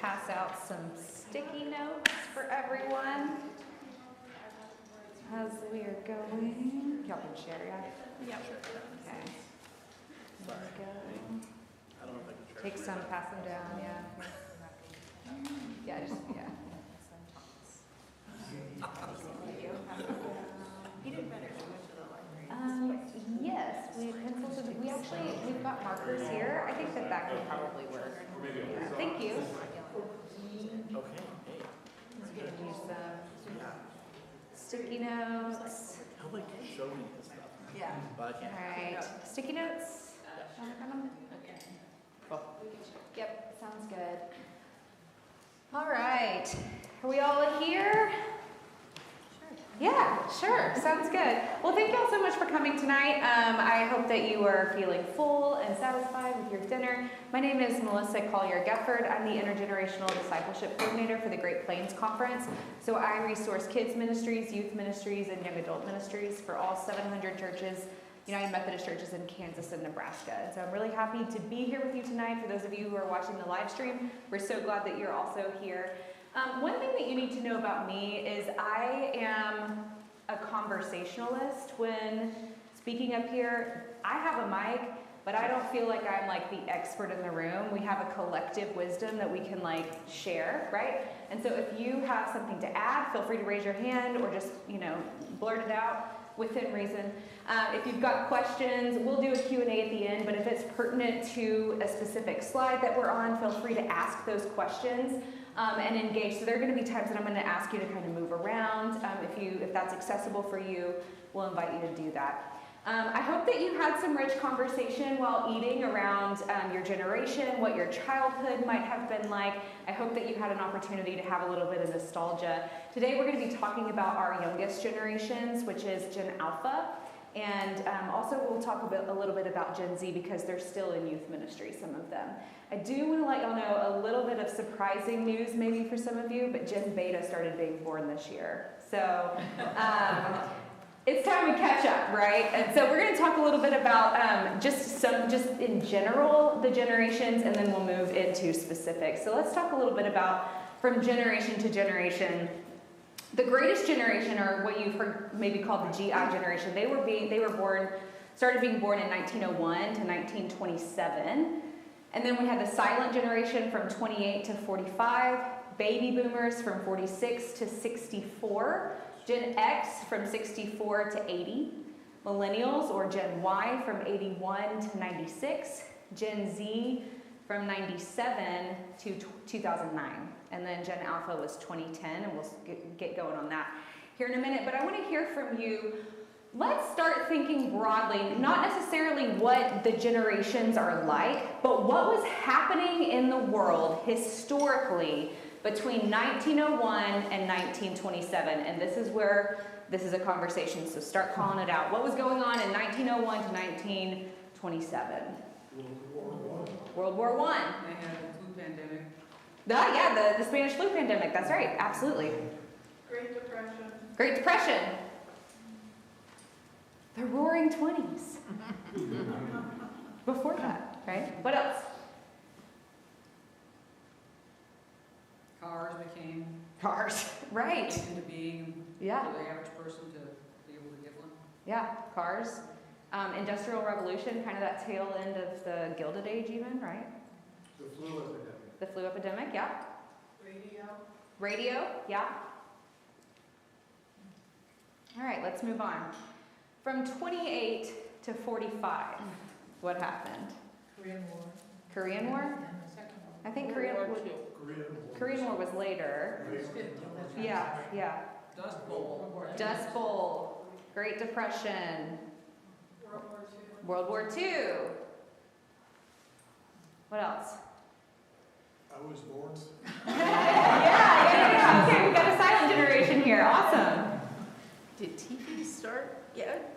pass out some sticky notes for everyone as we are going. Y'all can share, yeah? Yeah, sure. Okay. There we go. I don't know if I can share. Take some, pass them down, yeah. Yeah, just, yeah. He did better than went to the library. Yes, we've got markers here. I think that could probably work. Yeah, thank you. Okay, hey. Use the sticky notes. How about show me this stuff? Yeah. But I can't. All right, sticky notes. Cool. Yep, sounds good. All right, are we all here? Yeah, sure. Sounds good. Well, thank you all so much for coming tonight. I hope that you are feeling full and satisfied with your dinner. My name is Melissa Collier-Gefford. I'm the Intergenerational Discipleship Coordinator for the Great Plains Conference. So I resource kids ministries, youth ministries, and young adult ministries for all 700 churches, United Methodist churches in Kansas and Nebraska. And so I'm really happy to be here with you tonight. For those of you who are watching the live stream, we're so glad that you're also here. One thing that you need to know about me is I am a conversationalist. When speaking up here, I have a mic, but I don't feel like I'm like the expert in the room. We have a collective wisdom that we can like share, right? And so if you have something to add, feel free to raise your hand or just, blurt it out within reason. If you've got questions, we'll do a Q&A at the end, but if it's pertinent to a specific slide that we're on, feel free to ask those questions. And engage. So there are going to be times that I'm going to ask you to kind of move around. If that's accessible for you, we'll invite you to do that. I hope that you had some rich conversation while eating around your generation, what your childhood might have been like. I hope that you had an opportunity to have a little bit of nostalgia. Today we're going to be talking about our youngest generations, which is Gen Alpha. And also we'll talk a little bit about Gen Z because they're still in youth ministry, some of them. I do want to let y'all know a little bit of surprising news maybe for some of you, but Gen Beta started being born this year. So it's time to catch up, right? And so we're going to talk a little bit about just in general, the generations, and then we'll move into specifics. So let's talk a little bit about from generation to generation. The greatest generation, or what you've heard maybe called the GI generation, started being born in 1901 to 1927. And then we had the silent generation from 28 to 45, baby boomers from 46 to 64, Gen X from 64 to 80, millennials or Gen Y from 81 to 96, Gen Z from 97 to 2009. And then Gen Alpha was 2010, and we'll get going on that here in a minute. But I want to hear from you. Let's start thinking broadly, not necessarily what the generations are like, but what was happening in the world historically between 1901 and 1927. And this is where this is a conversation, so start calling it out. What was going on in 1901 to 1927? World War I. They had the flu pandemic. Yeah, the Spanish flu pandemic. That's right, absolutely. Great Depression. Great Depression. The Roaring 20s. Before that, right? What else? Cars became Cars, right? into being Yeah, for the average person to be able to get one. yeah, cars. Industrial Revolution, kind of that tail end of the Gilded Age even, right? The flu epidemic. The flu epidemic, yeah. Radio, yeah. All right, let's move on. From 28 to 45, what happened? Korean War? I think Korean War was later. Yeah. Dust Bowl. Great Depression. World War II. What else? I was born. Yeah. Okay, we've got a silent generation here. Awesome. Did TV start yet?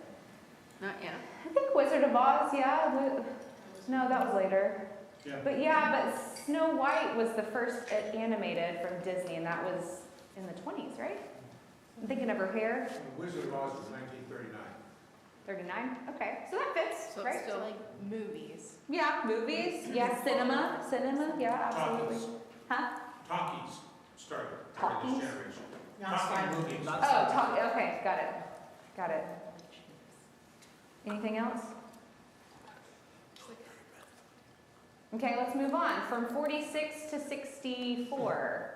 Not yet. I think Wizard of Oz, yeah. No, that was later. Yeah. But Snow White was the first animated from Disney, and that was in the 20s, right? I'm thinking of her hair. The Wizard of Oz was 1939. 39? Okay, so that fits, So right? it's still like movies. Yeah, movies. Yeah, cinema. Yeah, absolutely. Chocolates. Huh? Talkies started during Talkies? this generation. Not Talkie silent. movies. Not Oh, silent. talk, okay, got it. Got it. Anything else? Okay, let's move on. From 46 to 64.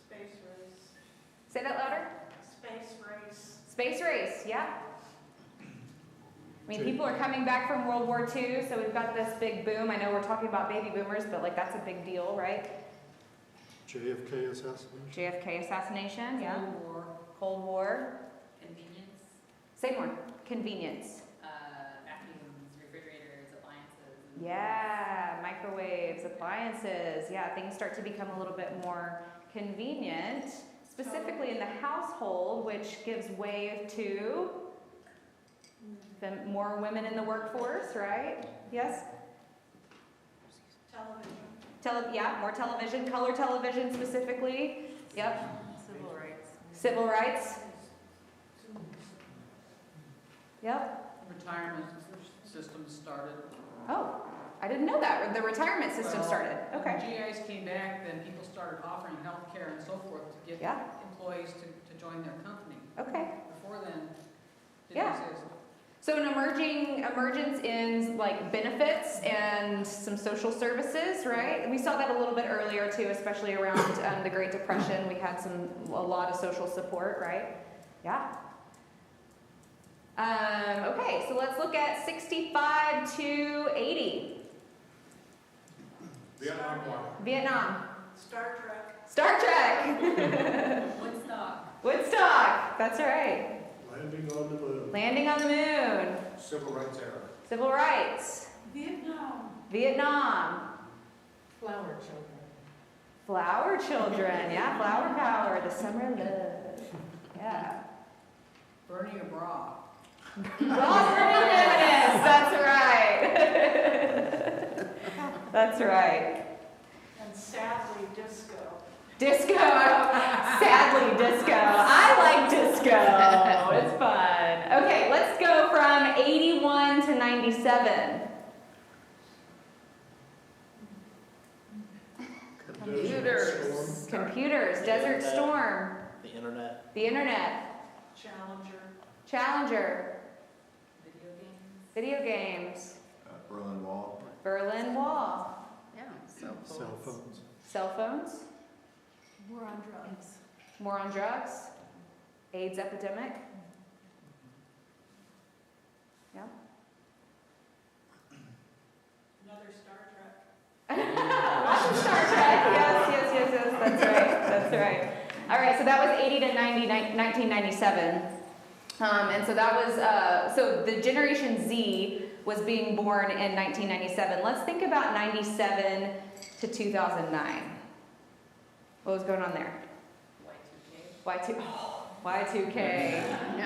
Space race. Say that louder. Space race. Space race, yeah. I mean, people are coming back from World War II, so we've got this big boom. I know we're talking about baby boomers, but like that's a big deal, right? JFK assassination. JFK assassination, yeah. Cold War, Cold War. Convenience, Say more. Convenience. vacuums, refrigerators, appliances. Yeah, microwaves, appliances. Yeah, things start to become a little bit more convenient, specifically in the household, which gives way to more women in the workforce, right? Yes? Television. Yeah, more television, color television specifically. Yep. Civil rights. Civil rights. Yep. retirement system started. Oh, I didn't know that. The retirement system Well, started. Okay. When GIs came back, then people started offering health care and so forth to get Yeah. employees to join their company. Okay. Before then, Yeah. didn't exist. So an emergence in like benefits and some social services, right? We saw that a little bit earlier too, especially around the Great Depression. We had a lot of social support, right? Yeah. Okay, so let's look at 65 to 80. Vietnam War. Vietnam. Star Trek. Star Trek. Woodstock. Woodstock. That's right. Landing on the moon. Landing on the moon. Civil rights era. Civil rights. Vietnam. Vietnam. Flower children. Flower children. Yeah, flower power. The summer love. Yeah. Burning a bra. Feminist. That's right. That's right. And sadly, disco. Disco. Sadly, disco. I like disco. It's fun. Okay, let's go from 81 to 97. Computers. Computers. Desert Storm. The internet. The internet. Challenger. Challenger. Video games. Video games. Berlin Wall. Berlin Wall. Yeah, Cell phones. Cell phones. War on drugs. More on drugs. AIDS epidemic. Yeah. Another Star Trek. Lots of Star Trek. Yes. That's right. That's right. All right. So that was 80 to 1997. And so that was, so the Generation Z was being born in 1997. Let's think about 97 to 2009. What was going on there? Y2K.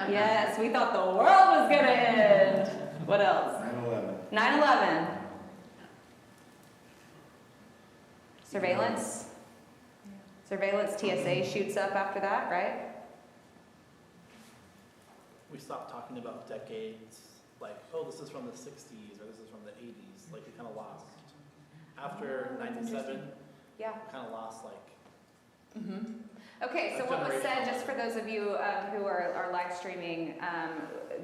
Yes, we thought the world was going to end. What else? 9/11. 9/11. Surveillance. Surveillance, TSA shoots up after that, right? We stopped talking about decades, like, oh, this is from the 60s or this is from the 80s. Like, we kind of lost. After Oh, that's 97, interesting. Yeah. we kind of lost, like, Okay, so what was said, just for those of you who are live streaming,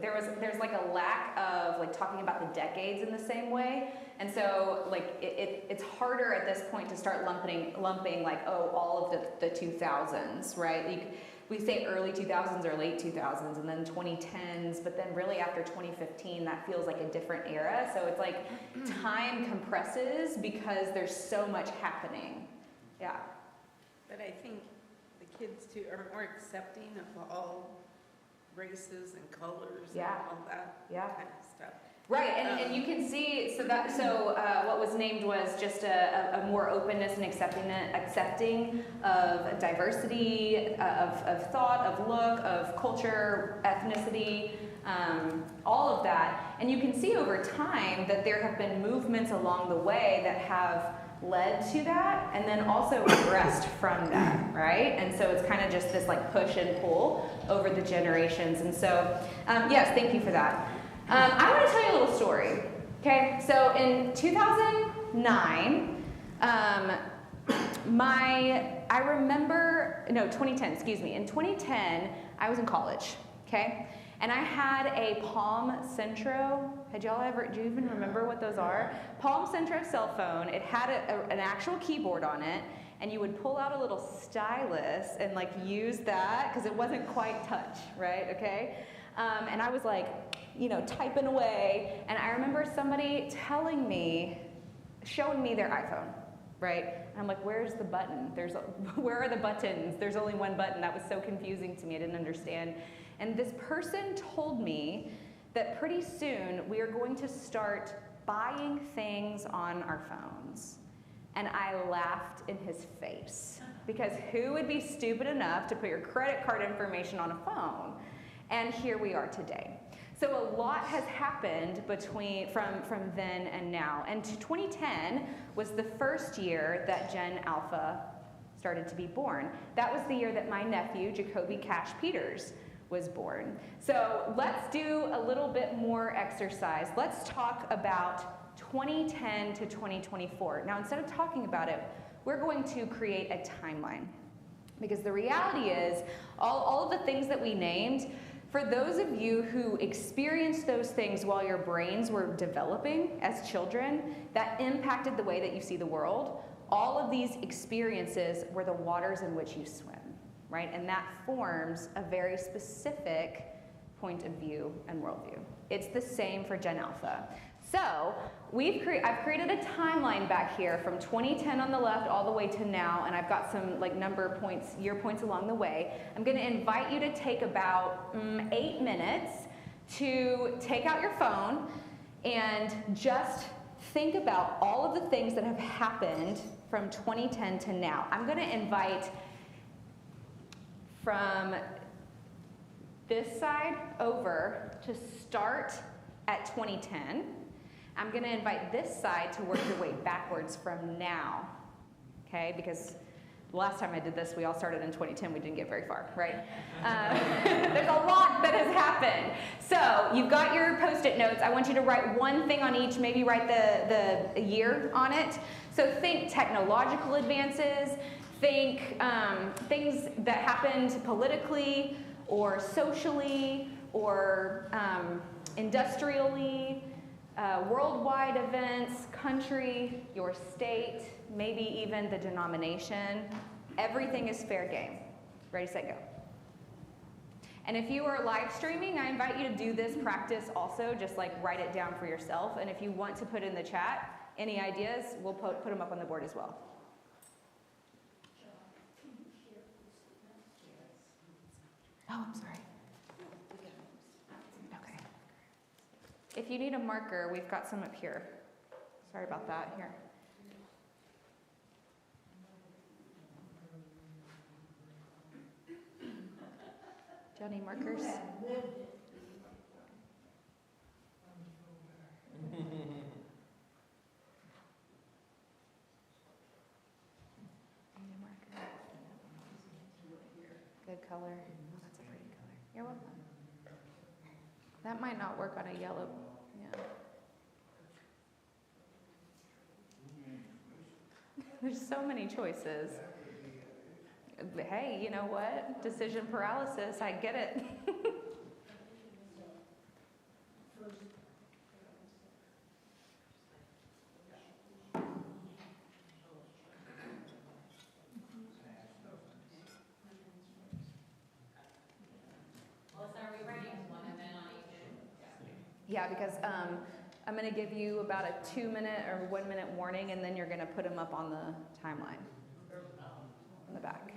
there's like a lack of like talking about the decades in the same way, and so like it's harder at this point to start lumping like, oh, all of the 2000s, right? We say early 2000s or late 2000s, and then 2010s, but then really after 2015, that feels like a different era. So it's like time compresses because there's so much happening. Yeah. But I think the kids too are more accepting of all races and colors Yeah. and all that Yeah. kind of stuff. Right, and you can see, so what was named was just a more openness and accepting of diversity, of thought, of look, of culture, ethnicity, all of that. And you can see over time that there have been movements along the way that have led to that and then also regressed from that, right? And so it's kind of just this like push and pull over the generations. And so, yes, thank you for that. I want to tell you a little story, okay? So in 2009, I remember, no, 2010, excuse me. In 2010, I was in college, okay? And I had a Palm Centro. Do you even remember what those are? Palm Centro cell phone. It had an actual keyboard on it, and you would pull out a little stylus and like use that, because it wasn't quite touch, right, okay? And I was like, you know, typing away, and I remember somebody showing me their iPhone, right? And I'm like, where's the button? Where are the buttons? There's only one button. That was so confusing to me. I didn't understand. And this person told me that pretty soon we are going to start buying things on our phones. And I laughed in his face, because who would be stupid enough to put your credit card information on a phone? And here we are today. So a lot has happened from then and now. And 2010 was the first year that Gen Alpha started to be born. That was the year that my nephew, Jacoby Cash Peters, was born. So let's do a little bit more exercise. Let's talk about 2010 to 2024. Now, instead of talking about it, we're going to create a timeline. Because the reality is, all of the things that we named, for those of you who experienced those things while your brains were developing as children, that impacted the way that you see the world. All of these experiences were the waters in which you swim, right? And that forms a very specific point of view and worldview. It's the same for Gen Alpha. So I've created a timeline back here from 2010 on the left all the way to now, and I've got some like number points, year points along the way. I'm going to invite you to take about 8 minutes to take out your phone and just think about all of the things that have happened from 2010 to now. I'm going to invite from this side over to start at 2010. I'm going to invite this side to work your way backwards from now, okay? Because the last time I did this, we all started in 2010. We didn't get very far, right? There's a lot that has happened. So you've got your Post-it notes. I want you to write one thing on each, maybe write the year on it. So think technological advances, think things that happened politically or socially or industrially, worldwide events, country, your state, maybe even the denomination. Everything is fair game. Ready, set, go. And if you are live streaming, I invite you to do this practice also, just like write it down for yourself. And if you want to put in the chat any ideas, we'll put them up on the board as well. Oh, I'm sorry. Okay. If you need a marker, we've got some up here. Sorry about that. Here. Do you have any markers? Good color. Oh, that's a pretty color. You're welcome. That might not work on a yellow. Yeah. There's so many choices. Hey, you know what? Decision paralysis. I get it. Yeah, because I'm going to give you about a 2-minute or 1-minute warning, and then you're going to put them up on the timeline in the back.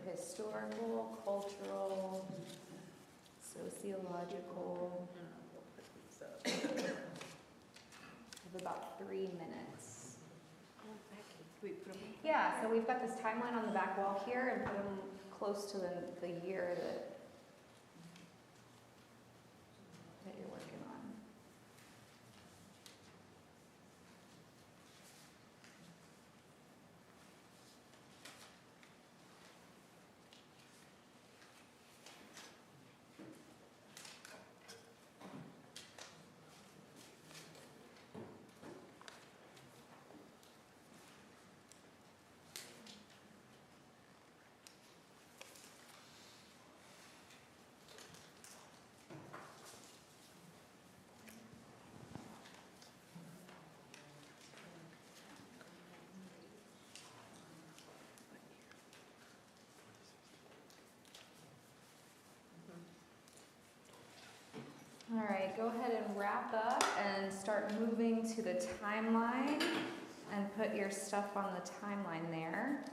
historical, cultural, sociological. We have about 3 minutes. We put them Yeah, so we've got this timeline on the back wall here and put them close to the year that you're working on. All right, go ahead and wrap up and start moving to the timeline and put your stuff on the timeline there.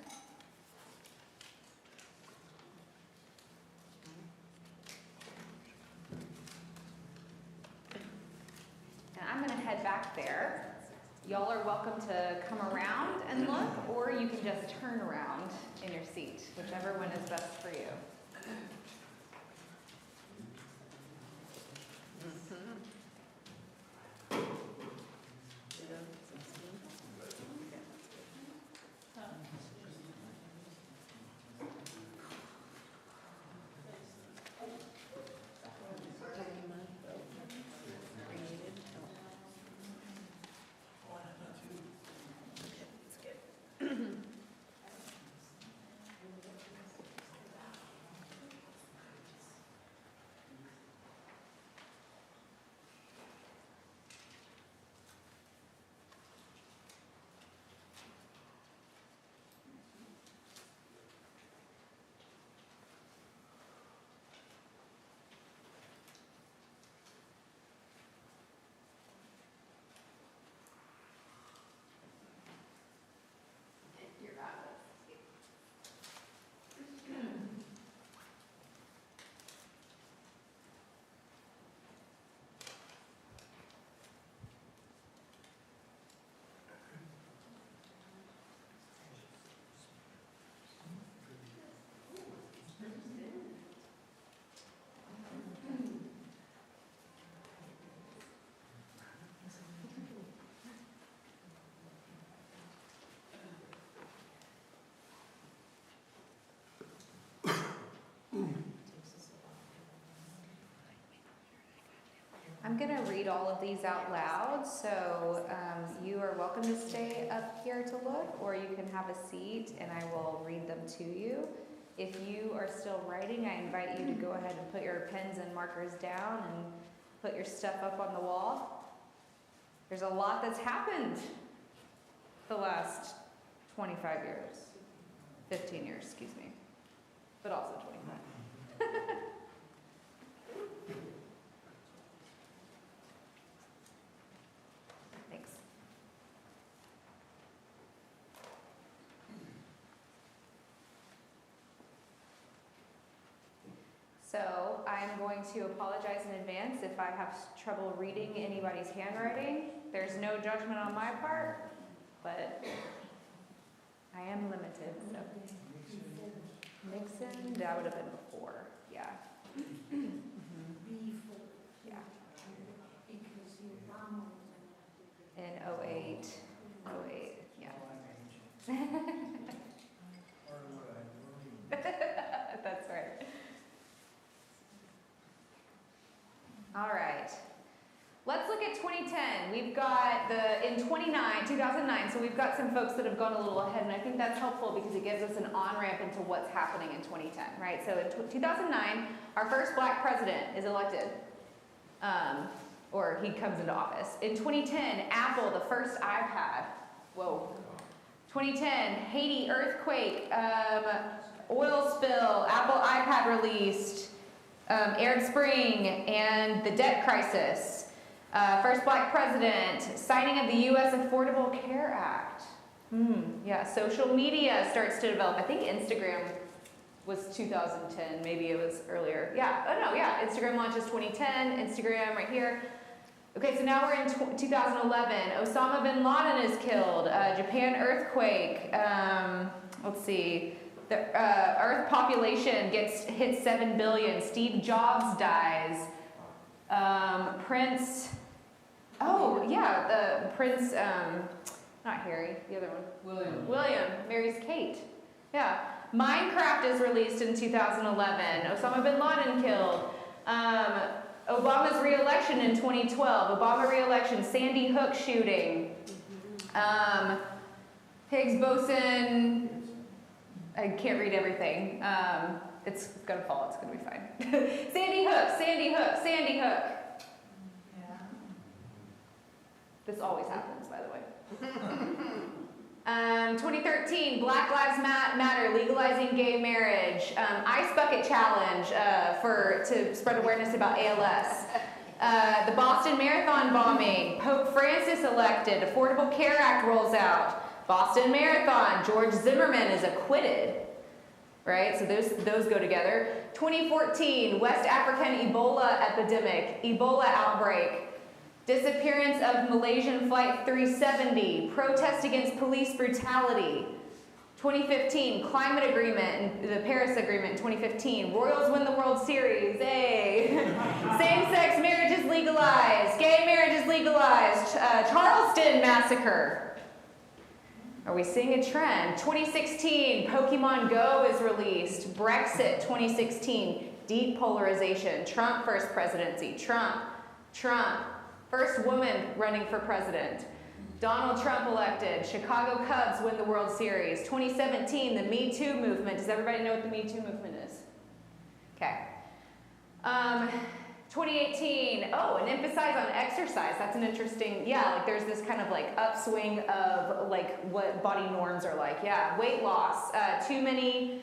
And I'm gonna head back there. Y'all are welcome to come around and look, or you can just turn around in your seat, whichever one is best for you. I'm going to read all of these out loud, so you are welcome to stay up here to look, or you can have a seat and I will read them to you. If you are still writing, I invite you to go ahead and put your pens and markers down and put your stuff up on the wall. There's a lot that's happened the last 25 years, 15 years, excuse me, but also 25. Thanks. So I'm going to apologize in advance if I have trouble reading anybody's handwriting. There's no judgment on my part, but I am limited. So Nixon, that would have been before, yeah. Yeah. In 08, yeah. That's right. All right. Let's look at 2010. We've got in 2009, so we've got some folks that have gone a little ahead, and I think that's helpful because it gives us an on-ramp into what's happening in 2010, right? So in 2009, our first black president is elected, or he comes into office. In 2010, Apple, the first iPad. Whoa. 2010, Haiti earthquake, oil spill, Apple iPad released, Arab Spring, and the debt crisis. First black president, signing of the U.S. Affordable Care Act. Yeah, social media starts to develop. I think Instagram was 2010, maybe it was earlier. Yeah, oh no, yeah, Instagram launches 2010, Instagram right here. Okay, so now we're in 2011. Osama bin Laden is killed. Japan earthquake. Let's see. The Earth population hits 7 billion. Steve Jobs dies. Prince. Oh yeah, the Prince. Not Harry. The other one. William marries Kate. Yeah. Minecraft is released in 2011. Osama bin Laden killed. Obama's re-election in 2012. Obama re-election. Sandy Hook shooting. Higgs boson. I can't read everything. It's gonna fall. It's gonna be fine. Sandy Hook. Sandy Hook. Sandy Hook. Yeah. This always happens, by the way. 2013, Black Lives Matter, legalizing gay marriage. Ice bucket challenge to spread awareness about ALS. The Boston Marathon bombing. Pope Francis elected. Affordable Care Act rolls out. Boston Marathon. George Zimmerman is acquitted. Right, so those go together. 2014, West African Ebola epidemic. Ebola outbreak. Disappearance of Malaysian Flight 370, protest against police brutality. 2015, climate agreement, the Paris Agreement in 2015. Royals win the World Series, hey. Same-sex marriage is legalized, gay marriage is legalized. Charleston massacre. Are we seeing a trend? 2016, Pokemon Go is released. Brexit 2016, deep polarization. Trump first presidency, Trump. First woman running for president. Donald Trump elected. Chicago Cubs win the World Series. 2017, the Me Too movement. Does everybody know what the Me Too movement is? Okay. 2018, an emphasis on exercise. That's an interesting, like there's this kind of like upswing of like what body norms are like. Yeah, weight loss. Too many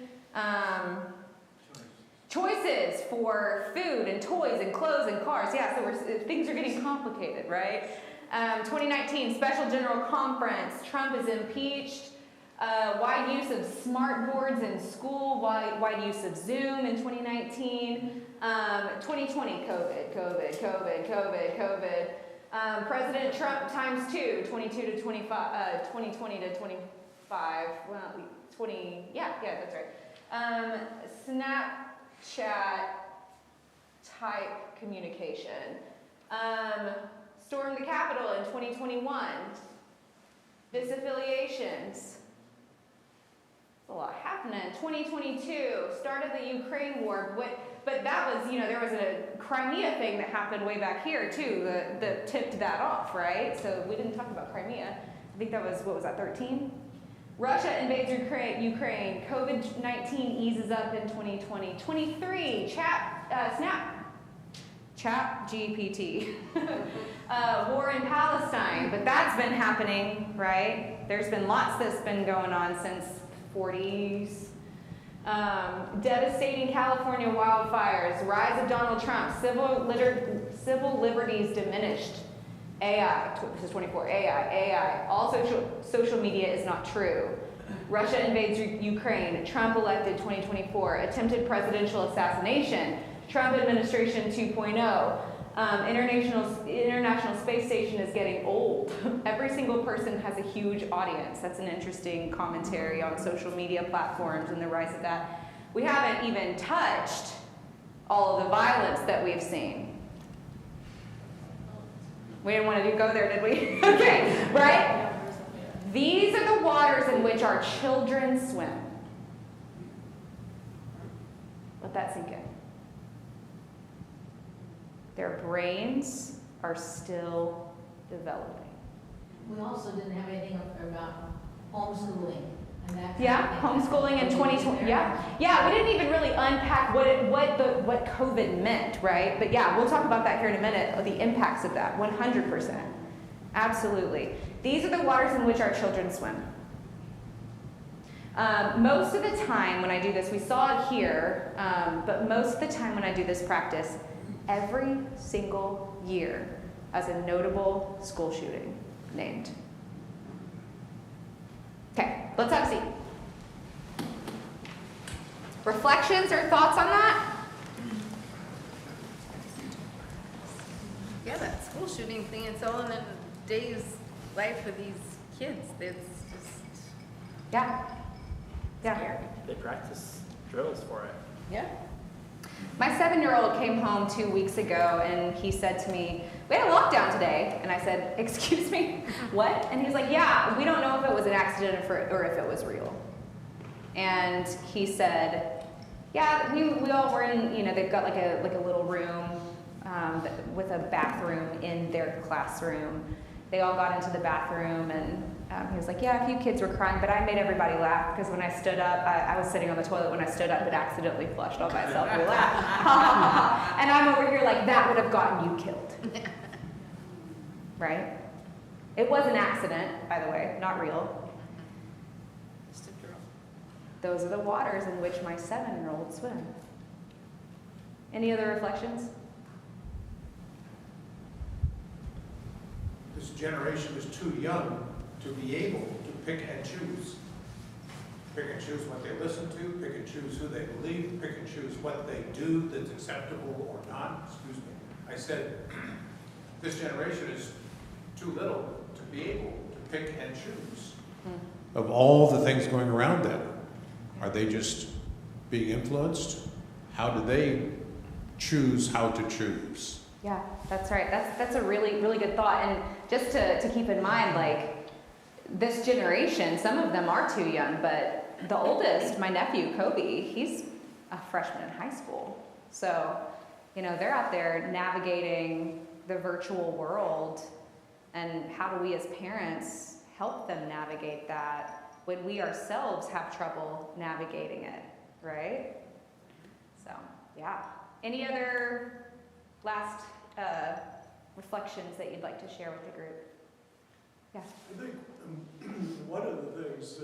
choices for food and toys and clothes and cars. Yeah, so things are getting complicated, right? 2019, Special General Conference. Trump is impeached. Wide use of smart boards in school. Wide use of Zoom in 2019. 2020, COVID. President Trump times 2, 22 to 25, 2020 to 25. Well, 20. Yeah, that's right. Snapchat type communication. Stormed the Capitol in 2021. Disaffiliations. A lot happening. 2022, start of the Ukraine war. But that was, there was a Crimea thing that happened way back here too that tipped that off, right? So we didn't talk about Crimea. I think that was, 13? Russia invades Ukraine. COVID-19 eases up in 2020. 23, Chat GPT. War in Palestine, but that's been happening, right? There's been lots that's been going on since 40s. Devastating California wildfires. Rise of Donald Trump. Civil liberties diminished. AI, this is 24, AI. All social media is not true. Russia invades Ukraine. Trump elected 2024. Attempted presidential assassination. Trump administration 2.0. International Space Station is getting old. Every single person has a huge audience. That's an interesting commentary on social media platforms and the rise of that. We haven't even touched all of the violence that we've seen. We didn't want to go there, did we? Okay, right? These are the waters in which our children swim. Let that sink in. Their brains are still developing. We also didn't have anything about homeschooling and that. Homeschooling in 2020. Yeah, we didn't even really unpack what COVID meant, right? But yeah, we'll talk about that here in a minute, the impacts of that, 100%. Absolutely. These are the waters in which our children swim. Most of the time when I do this, we saw it here, but most of the time when I do this practice, every single year as a notable school shooting named. Okay, let's have a seat. reflections or thoughts on that? Yeah, that school shooting thing, it's all in a day's life of these kids. It's just Yeah. Yeah. scary. They practice drills for it. Yeah. My 7-year-old came home 2 weeks ago and he said to me, "We had a lockdown today." And I said, "Excuse me, what?" And he's like, "Yeah, we don't know if it was an accident or if it was real." And he said, "Yeah, we all were in, they've got like a little room with a bathroom in their classroom. They all got into the bathroom and he was like, yeah, a few kids were crying, but I made everybody laugh because when I stood up, I was sitting on the toilet. When I stood up, it accidentally flushed all by itself. We laughed. And I'm over here like, that would have gotten you killed. Right? It was an accident, by the way, not real. Just a drill. Those are the waters in which my 7-year-old swim. Any other reflections? This generation is too young to be able to pick and choose. Pick and choose what they listen to, pick and choose who they believe, pick and choose what they do that's acceptable or not. Excuse me. I said, this generation is too little to be able to pick and choose. Of all the things going around them, are they just being influenced? How do they choose how to choose? Yeah, that's right. That's a really, really good thought. And just to keep in mind, like, this generation, some of them are too young, but the oldest, my nephew, Kobe, he's a freshman in high school. So, they're out there navigating the virtual world. And how do we as parents help them navigate that when we ourselves have trouble navigating it, right? So, yeah. Any other last reflections that you'd like to share with the group? Yeah. I think one of the things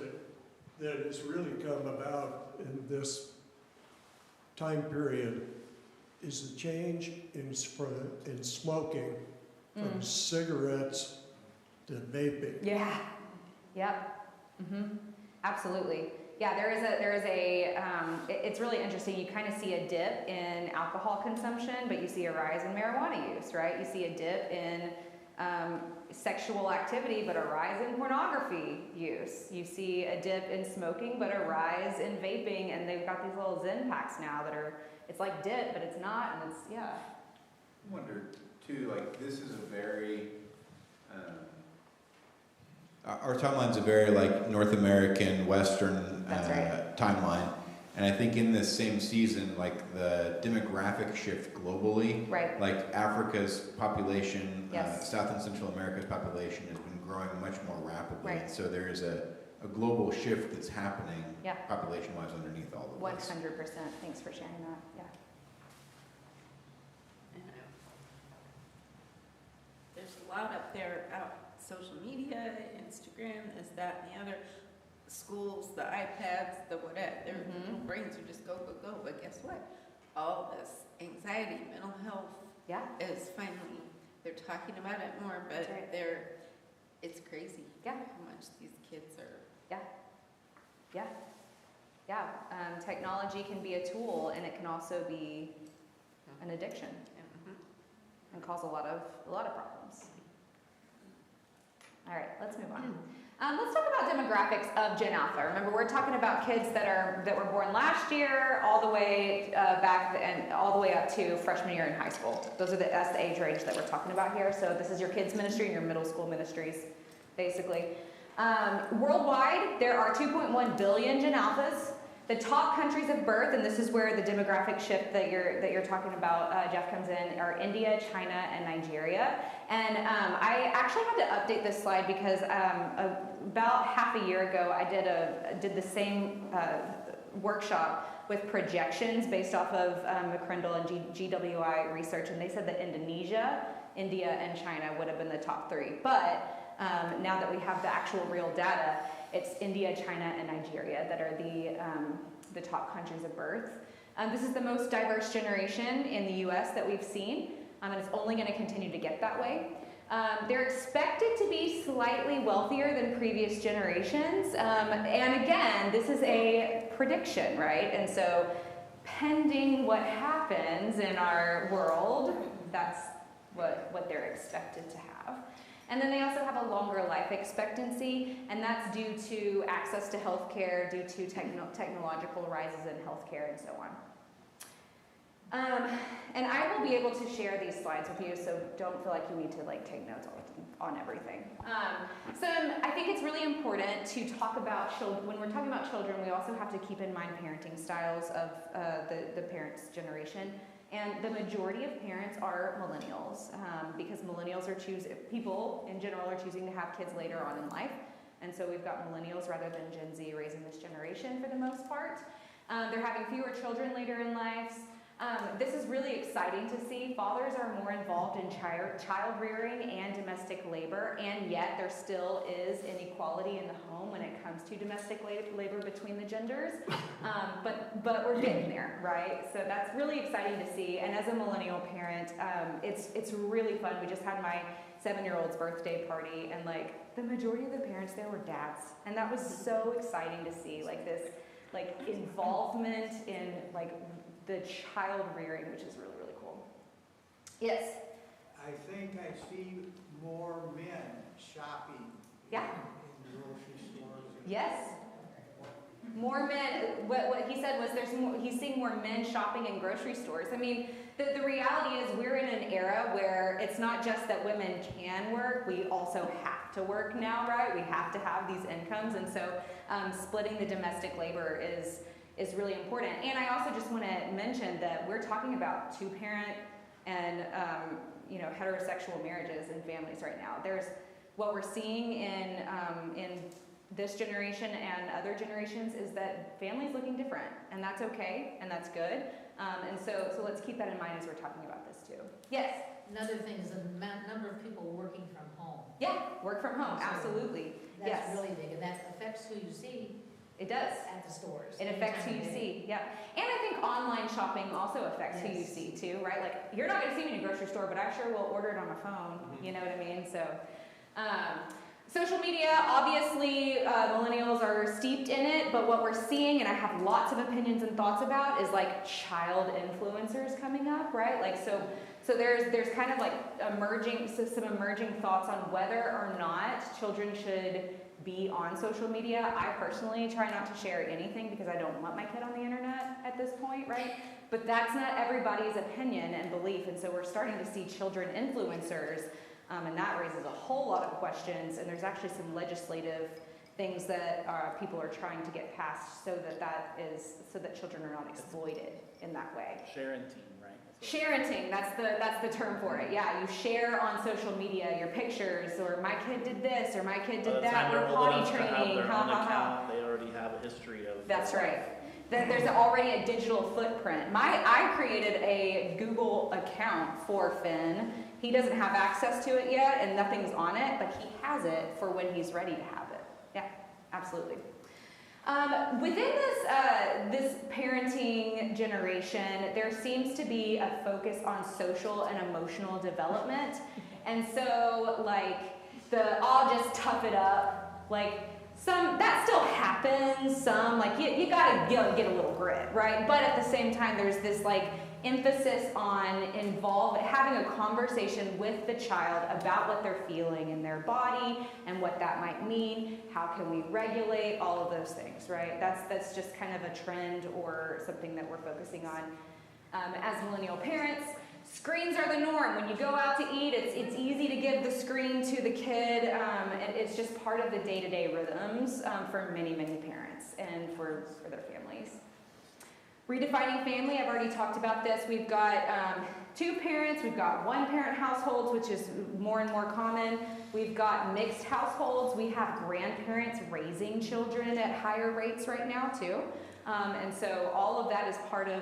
that has really come about in this time period is the change in smoking from cigarettes to vaping. Yeah. Yep. Absolutely. Yeah, there is a it's really interesting. You kind of see a dip in alcohol consumption, but you see a rise in marijuana use, right? You see a dip in sexual activity, but a rise in pornography use. You see a dip in smoking, but a rise in vaping, and they've got these little Zen packs now that are, it's like dip, but it's not, and it's, yeah. I wonder too, like, this is a very, our timeline's a very, like, North American, Western timeline. And I think in this same season, like, the demographic shift globally, Right. like Africa's population, Yes. South and Central America's population has been growing much more rapidly. Right. And so there is a global shift that's happening Yeah. population-wise underneath all of this. 100%. Thanks for sharing that. Yeah. There's a lot up there out social media, Instagram, this, that, and the other. Schools, the iPads, the whatever, their little brains are just go, go, go. But guess what? All this anxiety, mental health Yeah. is finally, they're talking about it more, but That's right. it's crazy Yeah. how much these kids are. Yeah. Technology can be a tool, and it can also be an addiction and cause a lot of problems. All right, let's move on. Let's talk about demographics of Gen Alpha. Remember, we're talking about kids that were born last year, all the way back and all the way up to freshman year in high school. That's the age range that we're talking about here. So this is your kids ministry and your middle school ministries, basically. Worldwide, there are 2.1 billion Gen Alphas. The top countries of birth, and this is where the demographic shift that you're talking about, Jeff, comes in, are India, China, and Nigeria. And I actually had to update this slide because about half a year ago, I did the same workshop with projections based off of McCrindle and GWI research, and they said that Indonesia, India, and China would have been the top three. But now that we have the actual real data, it's India, China, and Nigeria that are the top countries of birth. This is the most diverse generation in the U.S. that we've seen, and it's only going to continue to get that way. They're expected to be slightly wealthier than previous generations. And again, this is a prediction, right? And so pending what happens in our world, that's what they're expected to have. And then they also have a longer life expectancy, and that's due to access to healthcare, due to technological rises in healthcare, and so on. And I will be able to share these slides with you, so don't feel like you need to take notes on everything. So I think it's really important to talk about children. When we're talking about children, we also have to keep in mind parenting styles of the parents' generation. And the majority of parents are millennials, because millennials people in general are choosing to have kids later on in life. And so we've got millennials rather than Gen Z raising this generation for the most part. They're having fewer children later in life. This is really exciting to see. Fathers are more involved in child rearing and domestic labor, and yet there still is inequality in the home when it comes to domestic labor between the genders. But we're getting there, right? So that's really exciting to see. And as a millennial parent, it's really fun. We just had my 7-year-old's birthday party, and the majority of the parents there were dads, and that was so exciting to see. This involvement in the child rearing, which is really, really cool. Yes? I think I see more men shopping Yeah. in grocery stores. Yes. More men, what he said was he's seeing more men shopping in grocery stores. I mean, the reality is we're in an era where it's not just that women can work, we also have to work now, right? We have to have these incomes, and so splitting the domestic labor is really important. And I also just want to mention that we're talking about two-parent and heterosexual marriages and families right now. There's what we're seeing in this generation and other generations is that families looking different, and that's okay, and that's good. And so let's keep that in mind as we're talking about this too. Yes? Another thing is the number of people working from home. Yeah, work from home, absolutely. That's Yes. really big, and that affects who you see. It does. At the stores. It affects who you see, yeah. And I think online shopping also affects who you see too, right? You're not going to see me in a grocery store, but I sure will order it on my phone, you know what I mean? So, social media, obviously, millennials are steeped in it, but what we're seeing, and I have lots of opinions and thoughts about, is child influencers coming up, right? So there's kind of some emerging thoughts on whether or not children should be on social media. I personally try not to share anything because I don't want my kid on the internet at this point, right? But that's not everybody's opinion and belief, and so we're starting to see children influencers, and that raises a whole lot of questions, and there's actually some legislative things that people are trying to get passed so that children are not exploited in that way. Sharenting, right? Sharenting, that's the term for it. Yeah, you share on social media your pictures, or my kid did this, or my kid did that, or potty training, They already have a history of. That's right. There's already a digital footprint. I created a Google account for Finn. He doesn't have access to it yet, and nothing's on it, but he has it for when he's ready to have it. Yeah, absolutely. Within this parenting generation, there seems to be a focus on social and emotional development. And so, I'll just tough it up. That still happens. Some, you gotta get a little grit, right? But at the same time, there's this, emphasis on having a conversation with the child about what they're feeling in their body and what that might mean. How can we regulate all of those things, right? That's just kind of a trend or something that we're focusing on. As millennial parents, screens are the norm. When you go out to eat, it's easy to give the screen to the kid, and it's just part of the day-to-day rhythms for many, many parents and for their families. Redefining family, I've already talked about this. We've got 2 parents, we've got 1-parent households, which is more and more common. We've got mixed households. We have grandparents raising children at higher rates right now too. And so all of that is part of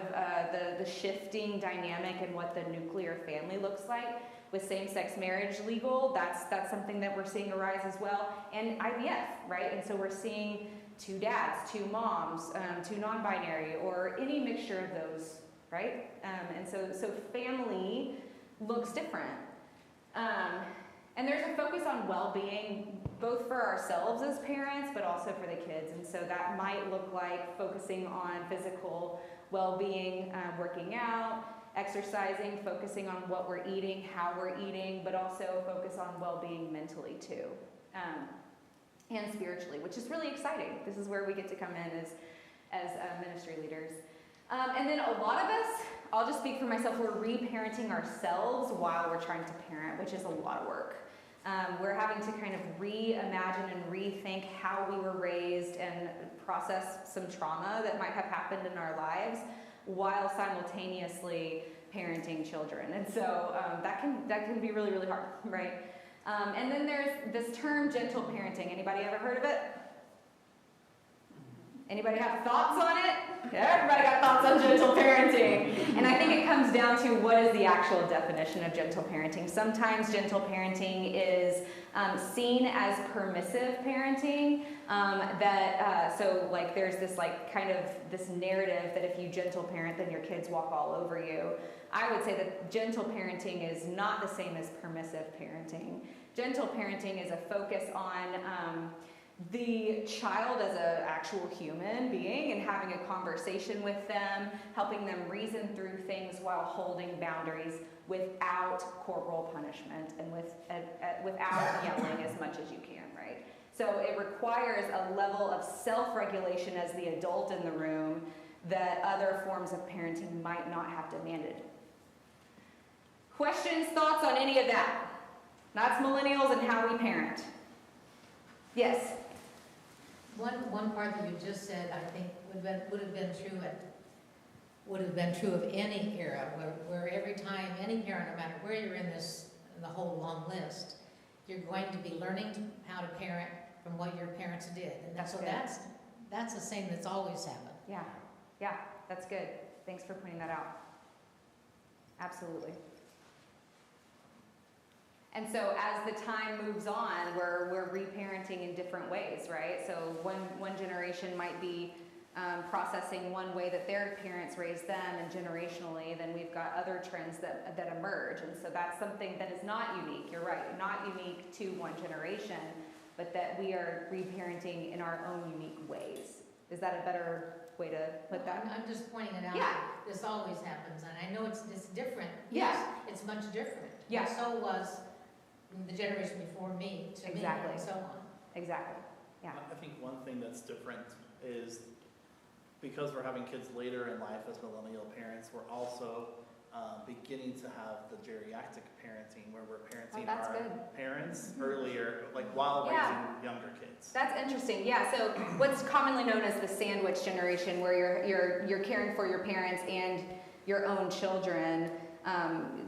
the shifting dynamic and what the nuclear family looks like. With same-sex marriage legal, that's something that we're seeing arise as well. And IVF, right? And so we're seeing 2 dads, 2 moms, 2 non-binary, or any mixture of those, right? And so family looks different. And there's a focus on well-being, both for ourselves as parents, but also for the kids. And so that might look like focusing on physical well-being, working out, exercising, focusing on what we're eating, how we're eating, but also focus on well-being mentally too, and spiritually, which is really exciting. This is where we get to come in as ministry leaders. And then a lot of us, I'll just speak for myself, we're reparenting ourselves while we're trying to parent, which is a lot of work. We're having to kind of reimagine and rethink how we were raised and process some trauma that might have happened in our lives while simultaneously parenting children. And so that can be really, really hard, right? And then there's this term, gentle parenting. Anybody ever heard of it? Anybody have thoughts on it? Everybody got thoughts on gentle parenting. And I think it comes down to what is the actual definition of gentle parenting. Sometimes gentle parenting is seen as permissive parenting. So like there's this like kind of this narrative that if you gentle parent, then your kids walk all over you. I would say that gentle parenting is not the same as permissive parenting. Gentle parenting is a focus on the child as an actual human being and having a conversation with them, helping them reason through things while holding boundaries without corporal punishment and without yelling as much as you can, right? So it requires a level of self-regulation as the adult in the room that other forms of parenting might not have demanded. Questions, thoughts on any of that? That's millennials and how we parent. Yes? One part that you just said, I think would have been true of any era, where every time any parent, no matter where you're in the whole long list, you're going to be learning how to parent from what your parents did, and that's the same that's always happened. Yeah, that's good. Thanks for pointing that out. Absolutely. And so as the time moves on, we're reparenting in different ways, right? So one generation might be processing one way that their parents raised them, and generationally, then we've got other trends that emerge. And so that's something that is not unique, you're right, not unique to one generation, but that we are reparenting in our own unique ways. Is that a better way to put that? I'm just pointing it out. Yeah. This always happens, and I know it's different. Yeah. Yes, it's much different. Yeah. And so was the generation before me, to Exactly. me, and so on. Exactly. Yeah. I think one thing that's different is because we're having kids later in life as millennial parents, we're also beginning to have the geriatric parenting where we're parenting that's our good. parents earlier, like while Yeah. raising younger kids. That's interesting. Yeah. So what's commonly known as the sandwich generation, where you're caring for your parents and your own children.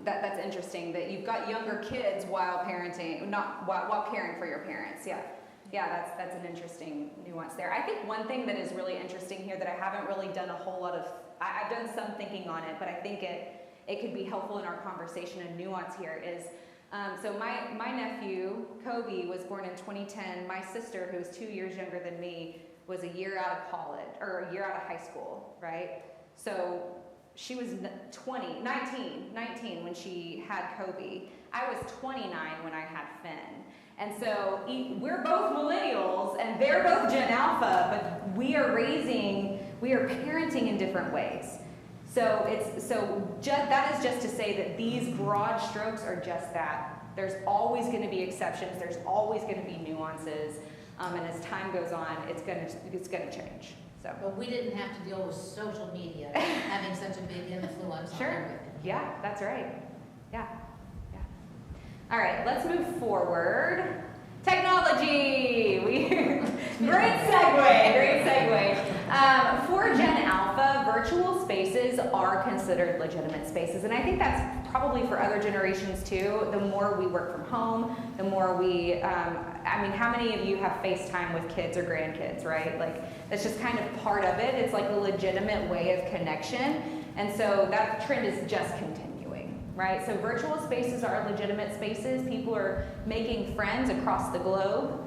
That's interesting that you've got younger kids while parenting, not while caring for your parents. Yeah, that's an interesting nuance there. I think one thing that is really interesting here that I haven't really done a whole lot of, I've done some thinking on it, but I think it could be helpful in our conversation and nuance here is, so my nephew, Kobe, was born in 2010. My sister, who was 2 years younger than me, was a year out of college, or a year out of high school, right? So she was 19 when she had Kobe. I was 29 when I had Finn. And so we're both millennials and they're both Gen Alpha, but we are parenting in different ways. So that is just to say that these broad strokes are just that. There's always going to be exceptions. There's always going to be nuances. And as time goes on, it's going to change. So. But we didn't have to deal with social media having such a big influence on everything. Yeah, that's right. Yeah. All right, let's move forward. Technology. Great segue. For Gen Alpha, virtual spaces are considered legitimate spaces, and I think that's probably for other generations too. The more we work from home, the more we. How many of you have FaceTime with kids or grandkids, right? Like that's just kind of part of it. It's like a legitimate way of connection, and so that trend is just continuing, right? So virtual spaces are legitimate spaces. People are making friends across the globe.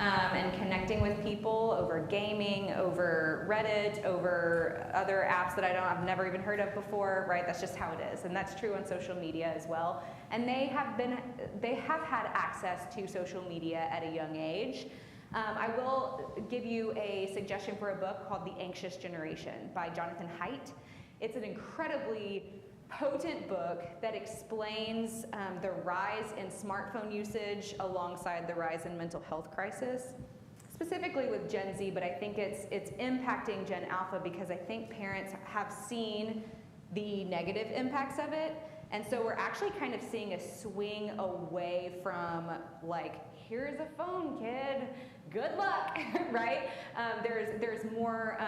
and connecting with people over gaming, over Reddit, over other apps that I've never even heard of before, right? That's just how it is, and that's true on social media as well. And they have had access to social media at a young age. I will give you a suggestion for a book called The Anxious Generation by Jonathan Haidt. It's an incredibly potent book that explains the rise in smartphone usage alongside the rise in mental health crisis, specifically with Gen Z, but I think it's impacting Gen Alpha because I think parents have seen the negative impacts of it. And so we're actually kind of seeing a swing away from like, here's a phone, kid, good luck, right? There's more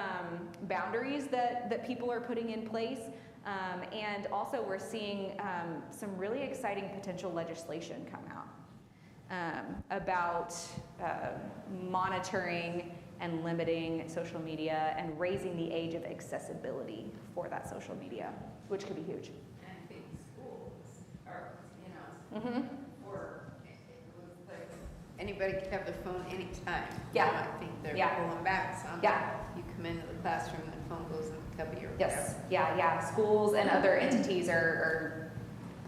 boundaries that people are putting in place. And also we're seeing some really exciting potential legislation come out about monitoring and limiting social media and raising the age of accessibility for that social media, which could be huge. And I think schools are, Mm-hmm. or it was like anybody can have their phone anytime. Yeah. Now I think they're Yeah. pulling back some. Yeah. You come into the classroom and the phone goes in the cubby or whatever. Yes, yeah. Schools and other entities are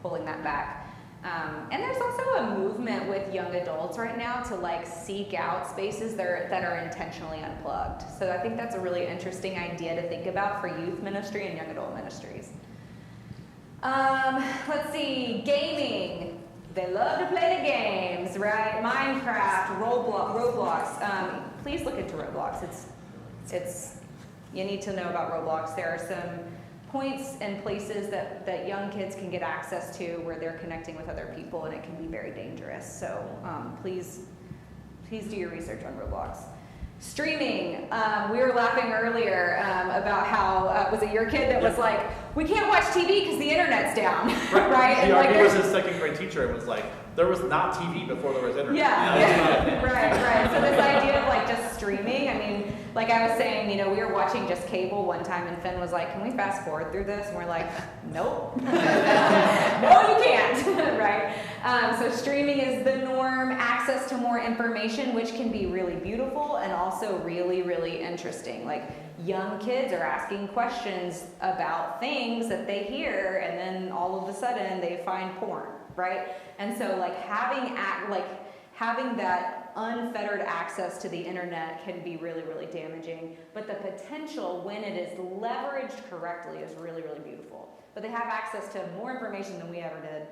pulling that back. And there's also a movement with young adults right now to like seek out spaces that are intentionally unplugged. So I think that's a really interesting idea to think about for youth ministry and young adult ministries. Let's see, gaming. They love to play the games, right? Minecraft, Roblox. Please look into Roblox. It's you need to know about Roblox. There are some points and places that young kids can get access to where they're connecting with other people, and it can be very dangerous. So please do your research on Roblox. Streaming. We were laughing earlier about how, was it your kid that was like, we can't watch TV because the internet's down, right? He And like, was his second grade teacher and was like, there was not TV before there was internet. Yeah. right. So this idea of like just streaming, I mean, like I was saying, we were watching just cable one time and Finn was like, can we fast forward through this? And we're like, nope. No, you can't, right? So streaming is the norm, access to more information, which can be really beautiful and also really, really interesting. Like young kids are asking questions about things that they hear and then all of a sudden they find porn, right? And so like having that unfettered access to the internet can be really, really damaging, but the potential when it is leveraged correctly is really, really beautiful. But they have access to more information than we ever did.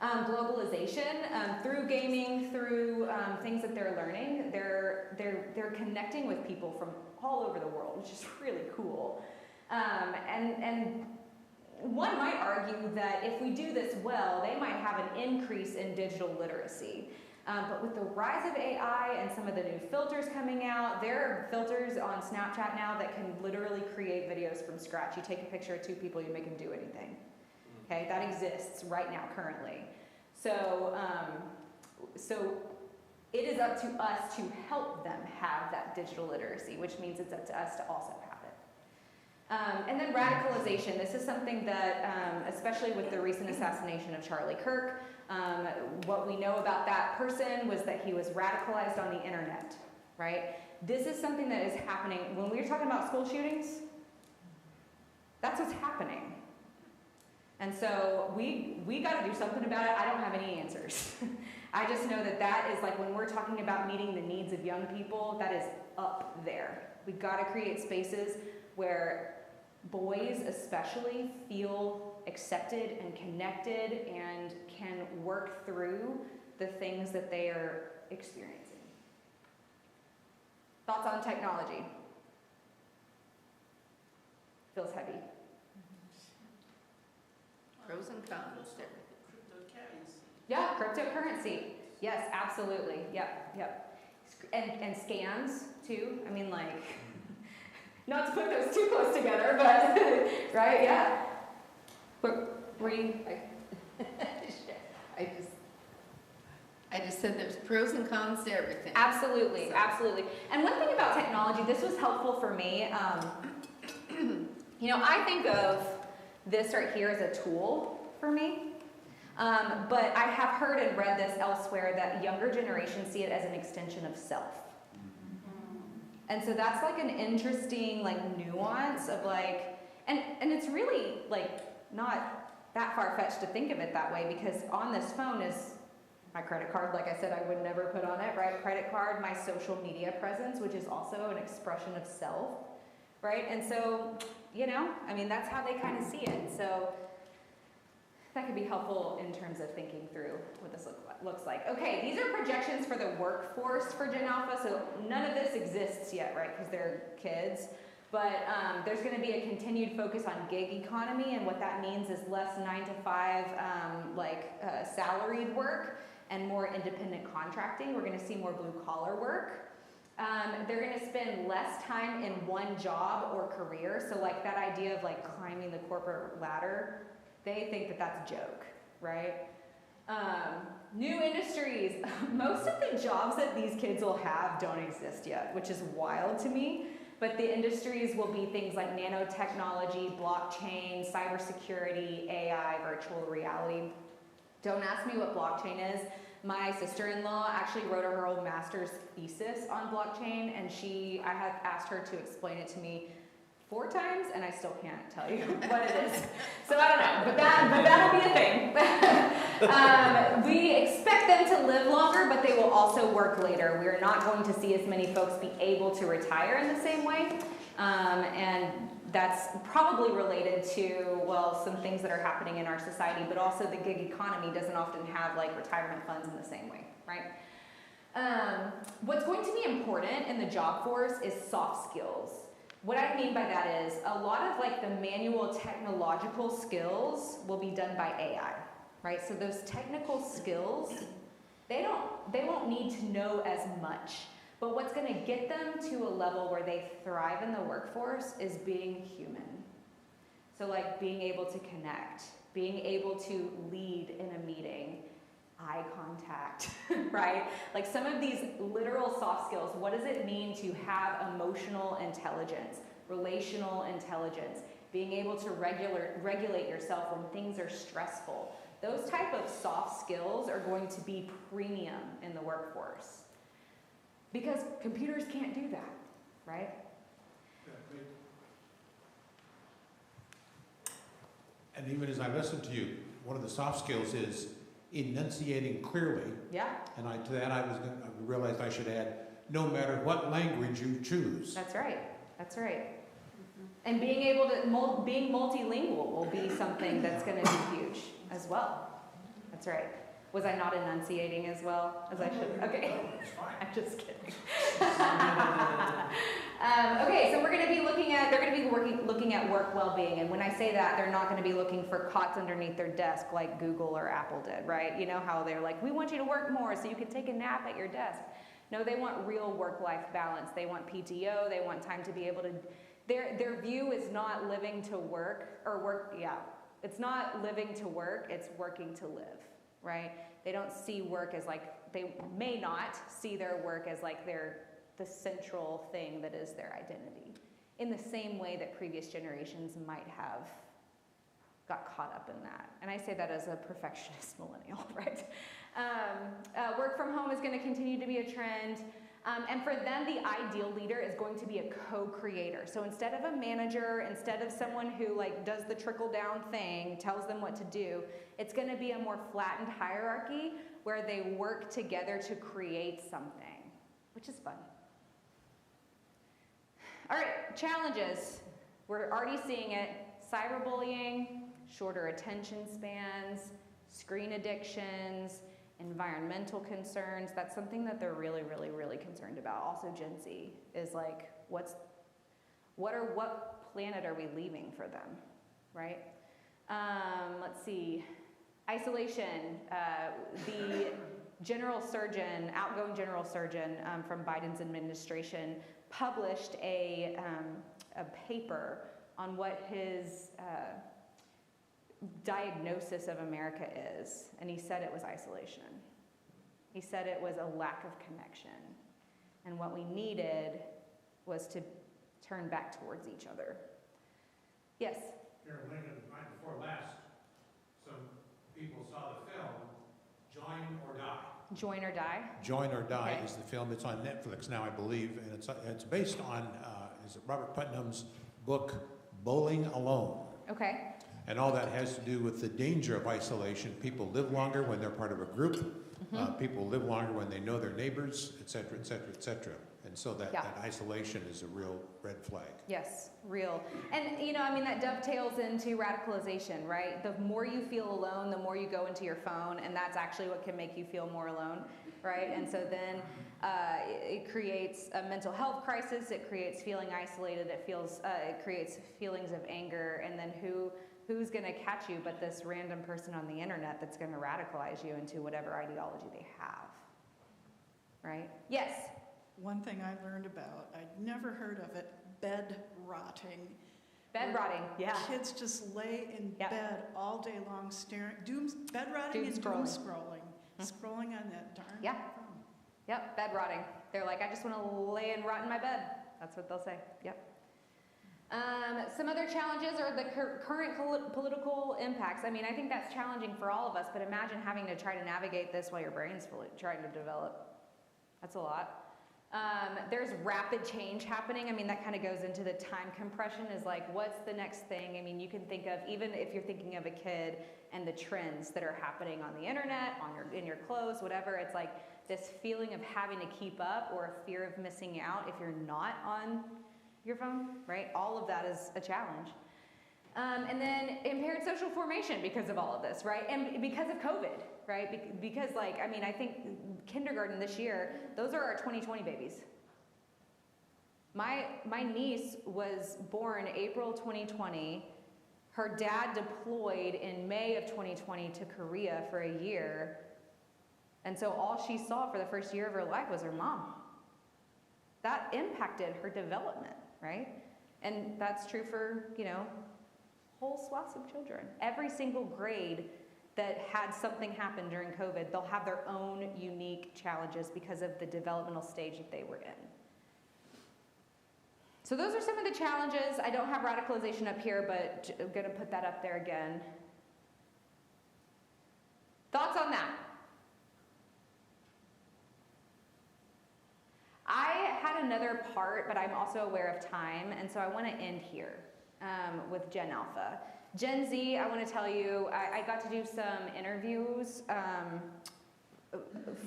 Globalization, through gaming, through things that they're learning, they're connecting with people from all over the world, which is really cool. And one might argue that if we do this well, they might have an increase in digital literacy. But with the rise of AI and some of the new filters coming out, there are filters on Snapchat now that can literally create videos from scratch. You take a picture of two people, you make them do anything. Okay, that exists right now currently. So, so it is up to us to help them have that digital literacy, which means it's up to us to also have it. And then radicalization. This is something that, especially with the recent assassination of Charlie Kirk, what we know about that person was that he was radicalized on the internet, right? This is something that is happening. When we were talking about school shootings, that's what's happening. And so we got to do something about it. I don't have any answers. I just know that is like when we're talking about meeting the needs of young people, that is up there. We've got to create spaces where boys especially feel accepted and connected and can work through the things that they are experiencing. Thoughts on technology? Feels heavy. Pros and cons. Yeah, cryptocurrency. Yes, absolutely. Yep. And scams too. I mean, like, not to put those too close together, but right? Yeah. Were you? I just said there's pros and cons to everything. Absolutely. And one thing about technology, this was helpful for me. I think of this right here as a tool for me. But I have heard and read this elsewhere that younger generations see it as an extension of self. And so that's like an interesting like nuance of like, and it's really like not that far-fetched to think of it that way, because on this phone is my credit card, like I said, I would never put on it, right? Credit card, my social media presence, which is also an expression of self, right? And so, you know, I mean, that's how they kind of see it. So that could be helpful in terms of thinking through what this looks like. Okay, these are projections for the workforce for Gen Alpha, so none of this exists yet, right, because they're kids. But there's going to be a continued focus on gig economy, and what that means is less 9-to-5 salaried work and more independent contracting. We're going to see more blue-collar work. They're going to spend less time in one job or career, so like that idea of like climbing the corporate ladder, they think that that's a joke, right? New industries. Most of the jobs that these kids will have don't exist yet, which is wild to me. But the industries will be things like nanotechnology, blockchain, cybersecurity, AI, virtual reality. Don't ask me what blockchain is. My sister-in-law actually wrote her whole master's thesis on blockchain, and I have asked her to explain it to me 4 times, and I still can't tell you what it is. So I don't know, but that'll be a thing. We expect them to live longer, but they will also work later. We're not going to see as many folks be able to retire in the same way, and that's probably related to, well, some things that are happening in our society, but also the gig economy doesn't often have like retirement funds in the same way, right? What's going to be important in the job force is soft skills. What I mean by that is a lot of like the manual technological skills will be done by AI, right? So those technical skills, they won't need to know as much. But what's going to get them to a level where they thrive in the workforce is being human. So like being able to connect, being able to lead in a meeting, eye contact, right? Like some of these literal soft skills. What does it mean to have emotional intelligence, relational intelligence, being able to regulate yourself when things are stressful? Those type of soft skills are going to be premium in the workforce because computers can't do that, right? And even as I listen to you, one of the soft skills is enunciating clearly. Yeah. And to that I realized I should add, no matter what language you choose. That's right. That's right. And being able to, being multilingual will be something that's going to be huge as well. That's right. Was I not enunciating as well as I should? Okay. I'm just kidding. Okay, so we're going to be looking at, they're going to be looking at work well-being. And when I say that, they're not going to be looking for cots underneath their desk like Google or Apple did, right? You know how they're like, we want you to work more so you can take a nap at your desk. No, they want real work-life balance. They want PTO. They want time to be able to, their view is not living to work, or work, yeah. It's not living to work, it's working to live, right? They don't see work as like, they may not see their work as like the central thing that is their identity, in the same way that previous generations might have got caught up in that. And I say that as a perfectionist millennial, right? Work from home is going to continue to be a trend. And for them, the ideal leader is going to be a co-creator. So instead of a manager, instead of someone who like does the trickle-down thing, tells them what to do, it's going to be a more flattened hierarchy where they work together to create something, which is fun. All right, challenges. We're already seeing it. Cyberbullying, shorter attention spans, screen addictions, environmental concerns. That's something that they're really, really, really concerned about. Also Gen Z is like, what planet are we leaving for them, right? Let's see, isolation. The general surgeon, outgoing general surgeon from Biden's administration published a paper on what his diagnosis of America is, and he said it was isolation. He said it was a lack of connection, and what we needed was to turn back towards each other. Yes? Here in Lincoln, right before last, some people saw the Join or Die? Join or Die Okay. is the film. It's on Netflix now, I believe, and it's based on is it Robert Putnam's book Bowling Alone. Okay. And all that has to do with the danger of isolation. People live longer when they're part of a group. People live longer when they know their neighbors, et cetera, et cetera, et cetera. And so that isolation is a real red flag. Yes, real. And, you know, I mean, that dovetails into radicalization, right? The more you feel alone, the more you go into your phone, and that's actually what can make you feel more alone, right? And so then it creates a mental health crisis, it creates feeling isolated, it creates feelings of anger, and then who's going to catch you but this random person on the internet that's going to radicalize you into whatever ideology they have, right? Yes? One thing I learned about, I'd never heard of it, bed rotting. Bed rotting, yeah. Kids just lay in bed all day long staring, bed rotting Doom and scrolling. doom scrolling, scrolling on that darn phone. Yep, bed rotting. They're like, I just want to lay and rot in my bed. That's what they'll say, yep. Some other challenges are the current political impacts. I mean, I think that's challenging for all of us, but imagine having to try to navigate this while your brain's trying to develop. That's a lot. There's rapid change happening. I mean, that kind of goes into the time compression is like, what's the next thing? I mean, you can think of, even if you're thinking of a kid and the trends that are happening on the internet, in your clothes, whatever, it's like this feeling of having to keep up or a fear of missing out if you're not on your phone, right? All of that is a challenge. And then impaired social formation because of all of this, right? And because of COVID, right? Because like, I mean, I think kindergarten this year, those are our 2020 babies. My niece was born April 2020. Her dad deployed in May of 2020 to Korea for a year. And so all she saw for the first year of her life was her mom. That impacted her development, right? And that's true for, you know, whole swaths of children. Every single grade that had something happen during COVID, they'll have their own unique challenges because of the developmental stage that they were in. So those are some of the challenges. I don't have radicalization up here, but I'm going to put that up there again. Thoughts on that? I had another part, but I'm also aware of time, and so I want to end here with Gen Alpha. Gen Z, I want to tell you, I got to do some interviews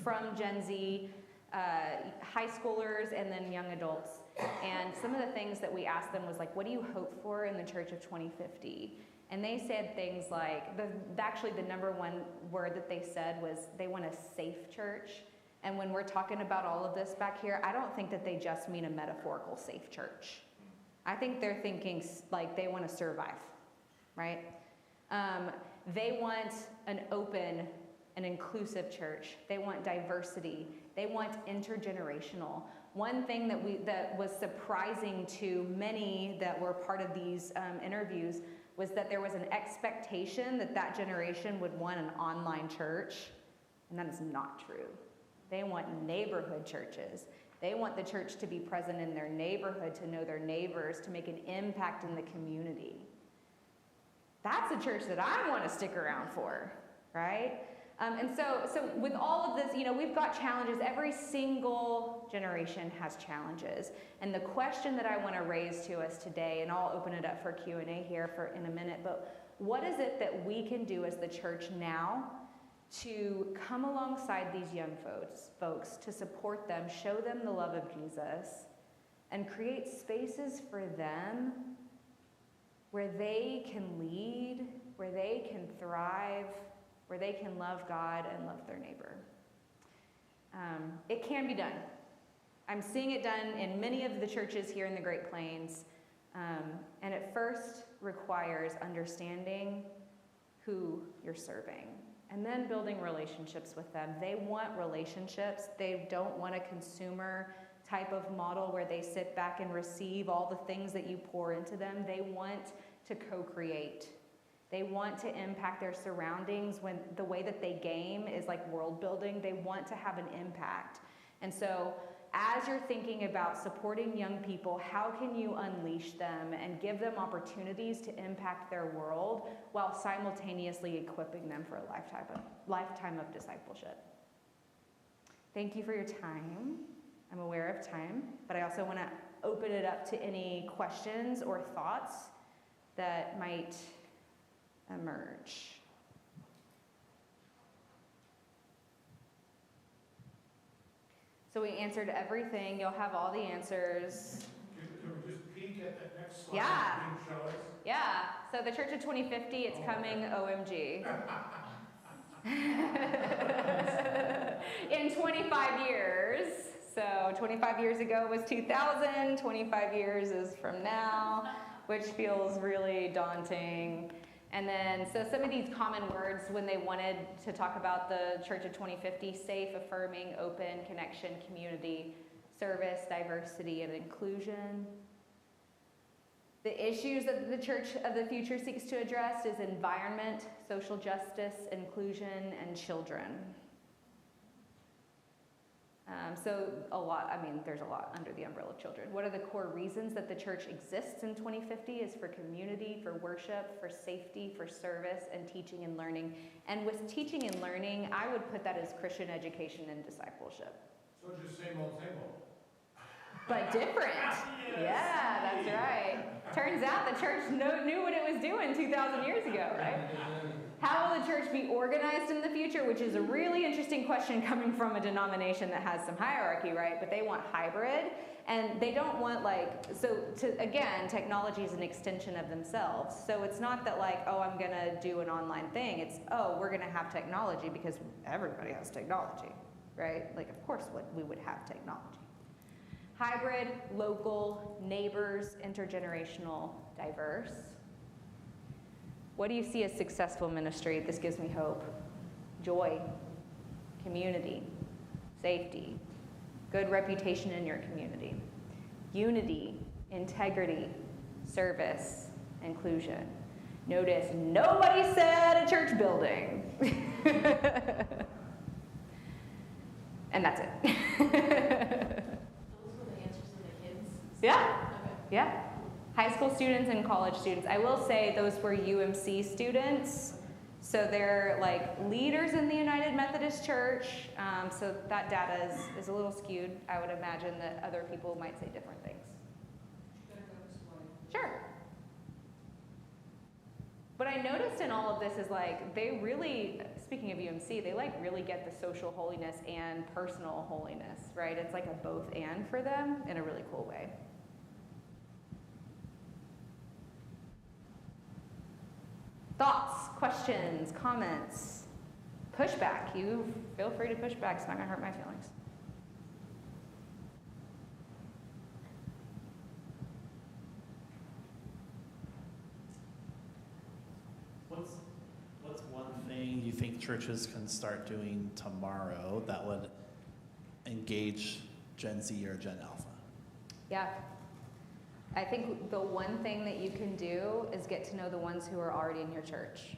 from Gen Z, high schoolers, and then young adults. And some of the things that we asked them was like, what do you hope for in the church of 2050? And they said things like, actually the number one word that they said was they want a safe church. And when we're talking about all of this back here, I don't think that they just mean a metaphorical safe church. I think they're thinking like they want to survive, right? They want an open and inclusive church. They want diversity. They want intergenerational. One thing that was surprising to many that were part of these interviews was that there was an expectation that that generation would want an online church, and that is not true. They want neighborhood churches. They want the church to be present in their neighborhood, to know their neighbors, to make an impact in the community. That's a church that I want to stick around for, right? And so with all of this, you know, we've got challenges. Every single generation has challenges. And the question that I want to raise to us today, and I'll open it up for Q&A here in a minute, but what is it that we can do as the church now to come alongside these young folks, to support them, show them the love of Jesus, and create spaces for them where they can lead, where they can thrive, where they can love God and love their neighbor. It can be done. I'm seeing it done in many of the churches here in the Great Plains, and it first requires understanding who you're serving, and then building relationships with them. They want relationships. They don't want a consumer type of model where they sit back and receive all the things that you pour into them. They want to co-create. They want to impact their surroundings. When the way that they game is like world building, they want to have an impact. And so as you're thinking about supporting young people, how can you unleash them and give them opportunities to impact their world while simultaneously equipping them for a lifetime of discipleship? Thank you for your time. I'm aware of time, but I also want to open it up to any questions or thoughts that might emerge. So we answered everything. You'll have all the answers. Can we just peek at that next slide? Yeah. Being shown us? Yeah. So the Church of 2050, it's coming OMG. In 25 years. So 25 years ago was 2000, 25 years is from now, which feels really daunting. And then, so some of these common words when they wanted to talk about the Church of 2050: safe, affirming, open, connection, community, service, diversity, and inclusion. The issues that the Church of the Future seeks to address is environment, social justice, inclusion, and children. So there's a lot under the umbrella of children. What are the core reasons that the church exists in 2050 is for community, for worship, for safety, for service, and teaching and learning. And with teaching and learning, I would put that as Christian education and discipleship. So just same old, same old. But different. Yes. Yeah, that's right. Turns out the church knew what it was doing 2,000 years ago, right? How will the church be organized in the future? Which is a really interesting question coming from a denomination that has some hierarchy, right? But they want hybrid, and they don't want again, technology is an extension of themselves. So it's not that I'm gonna do an online thing. It's, we're gonna have technology because everybody has technology, right? Of course we would have technology. Hybrid, local, neighbors, intergenerational, diverse. What do you see as successful ministry? This gives me hope. Joy, community, safety, good reputation in your community, unity, integrity, service, inclusion. Notice nobody said a church building. And that's it. Yeah, yeah. High school students and college students. I will say those were UMC students, so they're leaders in the United Methodist Church, so that data is a little skewed. I would imagine that other people might say different things. Sure. What I noticed in all of this is they really, speaking of UMC, they really get the social holiness and personal holiness, right? It's a both and for them in a really cool way. Thoughts, questions, comments, pushback. You feel free to push back. It's not going to hurt my feelings. What's one thing you think churches can start doing tomorrow that would engage Gen Z or Gen Alpha? Yeah. I think the one thing that you can do is get to know the ones who are already in your church.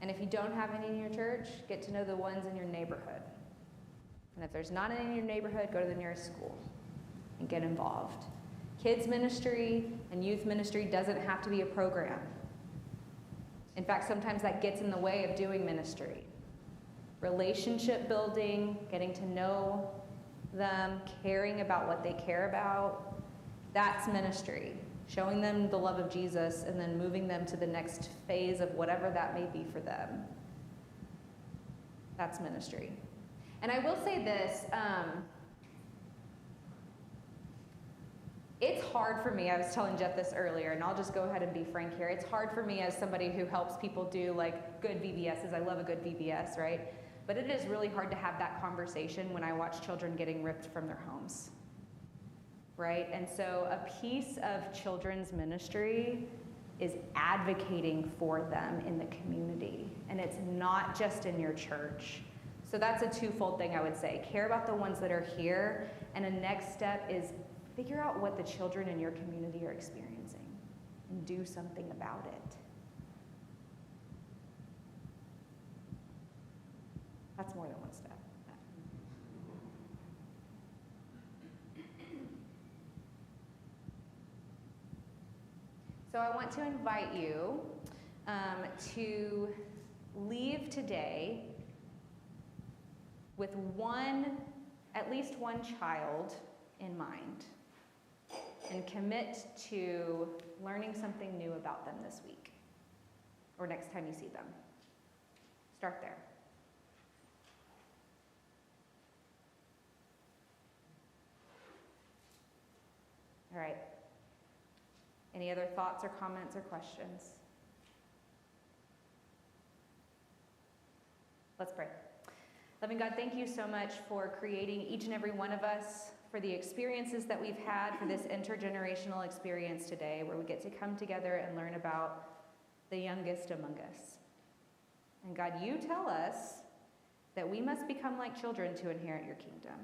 And if you don't have any in your church, get to know the ones in your neighborhood. And if there's not any in your neighborhood, go to the nearest school and get involved. Kids ministry and youth ministry doesn't have to be a program. In fact, sometimes that gets in the way of doing ministry. Relationship building, getting to know them, caring about what they care about, that's ministry. Showing them the love of Jesus and then moving them to the next phase of whatever that may be for them. That's ministry. And I will say this, it's hard for me, I was telling Jeff this earlier, and I'll just go ahead and be frank here. It's hard for me as somebody who helps people do good VBSs. I love a good VBS, right? But it is really hard to have that conversation when I watch children getting ripped from their homes. Right? And so a piece of children's ministry is advocating for them in the community. And it's not just in your church. So that's a twofold thing I would say. Care about the ones that are here. And a next step is figure out what the children in your community are experiencing and do something about it. That's more than one step. So I want to invite you to leave today with at least one child in mind, and commit to learning something new about them this week or next time you see them. Start there. All right. Any other thoughts or comments or questions? Let's pray. Loving God, thank you so much for creating each and every one of us, for the experiences that we've had, for this intergenerational experience today, where we get to come together and learn about the youngest among us. And God, you tell us that we must become like children to inherit your kingdom.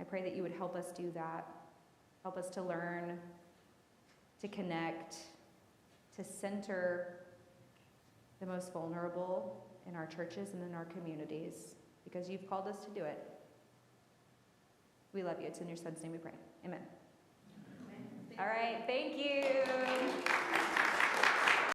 I pray that you would help us do that. Help us to learn, to connect, to center the most vulnerable in our churches and in our communities, because you've called us to do it. We love you. It's in your son's name we pray. Amen. All right. Thank you.